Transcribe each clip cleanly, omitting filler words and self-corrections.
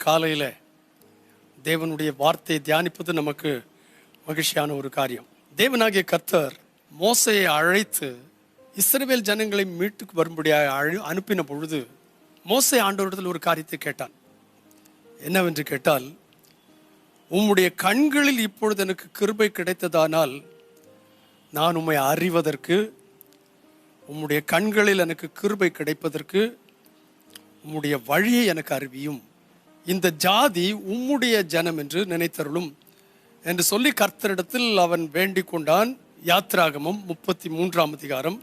காலையில் தேவனுடைய வார்த்தையை தியானிப்பது நமக்கு மகிழ்ச்சியான ஒரு காரியம். தேவனாகிய கர்த்தர் மோசையை அழைத்து இஸ்ரவேல் ஜனங்களை மீட்டுக்கு வரும்படியாக அனுப்பின பொழுது மோசே ஆண்டவரிடத்தில் ஒரு காரியத்தை கேட்டான். என்னவென்று கேட்டால், உம்முடைய கண்களில் இப்பொழுது எனக்கு கிருபை கிடைத்ததானால் நான் உம்மை அறிவதற்கு, உம்முடைய கண்களில் எனக்கு கிருபை கிடைப்பதற்கு உம்முடைய வழியை எனக்கு அறிவியும், இந்த ஜாதி உம்முடைய ஜனம் என்று நினைத்தருளும் என்று சொல்லி கர்த்தரிடத்தில் அவன் வேண்டிக் கொண்டான். யாத்ராகமம் 33ஆம் அதிகாரம்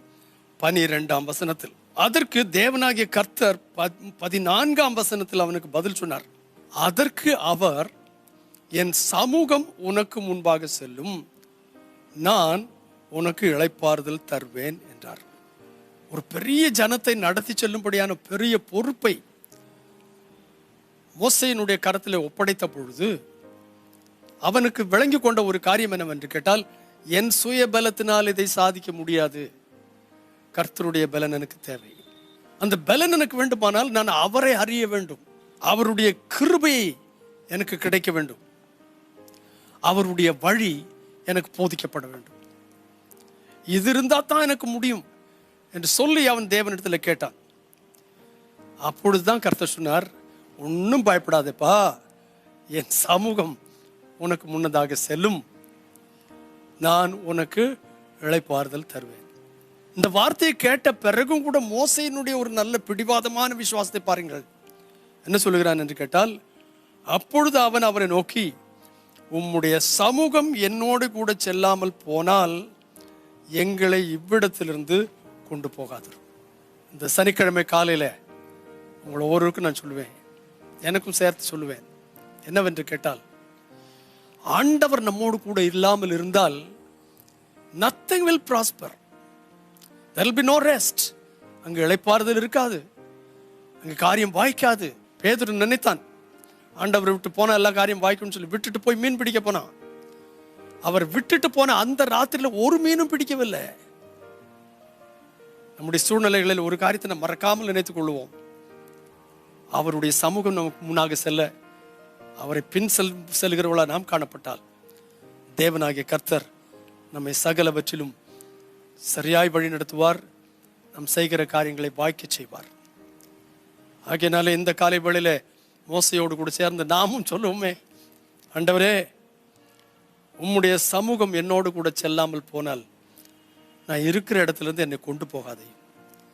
12ஆம் வசனத்தில். அதற்கு தேவனாகிய கர்த்தர் 14ஆம் வசனத்தில் அவனுக்கு பதில் சொன்னார். அதற்கு அவர், என் சமூகம் உனக்கு முன்பாக செல்லும், நான் உனக்கு இளைப்பாறுதல் தருவேன் என்றார். ஒரு பெரிய ஜனத்தை நடத்தி செல்லும்படியான பெரிய பொறுப்பை மோசேயினுடைய கரத்தில் ஒப்படைத்த பொழுது அவனுக்கு விளங்கி கொண்ட ஒரு காரியம் என்னவென்று கேட்டால், என் சுய பலத்தினால் இதை சாதிக்க முடியாது, கர்த்தருடைய பலன் எனக்கு தேவை. அந்த பலன் எனக்கு வேண்டுமானால் நான் அவரை அறிய வேண்டும், அவருடைய கிருபையை எனக்கு கிடைக்க வேண்டும், அவருடைய வழி எனக்கு போதிக்கப்பட வேண்டும். இது இருந்தால் தான் எனக்கு முடியும் என்று சொல்லி அவன் தேவனிடத்தில் கேட்டான். அப்பொழுதுதான் கர்த்தர் சொன்னார், ஒன்றும் பயப்படாதேப்பா, என் சமூகம் உனக்கு முன்னதாக செல்லும், நான் உனக்கு இளைப்பாறுதல் தருவேன். இந்த வார்த்தையை கேட்ட பிறகும் கூட மோசேயினுடைய ஒரு நல்ல பிடிவாதமான விசுவாசத்தை பாருங்கள். என்ன சொல்லுகிறான் என்று கேட்டால், அப்பொழுது அவன் அவரை நோக்கி, உம்முடைய சமூகம் என்னோடு கூட செல்லாமல் போனால் எங்களை இவ்விடத்திலிருந்து கொண்டு போகாது. இந்த சனிக்கிழமை காலையில் உங்களை ஒவ்வொருவருக்கும் நான் சொல்லுவேன், எனக்கும் சேர்த்து சொல்லுவேன். என்னவென்று கேட்டால், ஆண்டவர் நம்மோடு கூட இல்லாமல் இருந்தால் nothing will prosper. There will be no rest. அங்கு இளைப்பாறுதல் இருக்காது, அங்கு காரியம் வாய்க்காது. பேதுரு நினைத்தான், ஆண்டவரை விட்டு போன எல்லா காரியம் வாய்க்கும்னு சொல்லி விட்டுட்டு போய் மீன் பிடிக்க போனான். அவர் விட்டுட்டு போன அந்த ராத்திரியில் ஒரு மீனும் பிடிக்கவில்லை. நம்முடைய சூழ்நிலைகளில் ஒரு காரியத்தை நம்ம மறக்காமல் நினைத்துக் கொள்வோம். அவருடைய சமூகம் நமக்கு முன்னாக செல்ல, அவரை பின் செல்கிறவளா நாம் காணப்பட்டால் தேவனாகிய கர்த்தர் நம்மை சகலவற்றிலும் சரியாய் வழி நடத்துவார், நாம் செய்கிற காரியங்களை வாய்க்க செய்வார். ஆகையினால இந்த காலை வேளையில மோசையோடு கூட சேர்ந்து நாமும் சொல்லுவோமே, ஆண்டவரே, உம்முடைய சமூகம் என்னோடு கூட செல்லாமல் போனால் நான் இருக்கிற இடத்துல இருந்து என்னை கொண்டு போகாதே.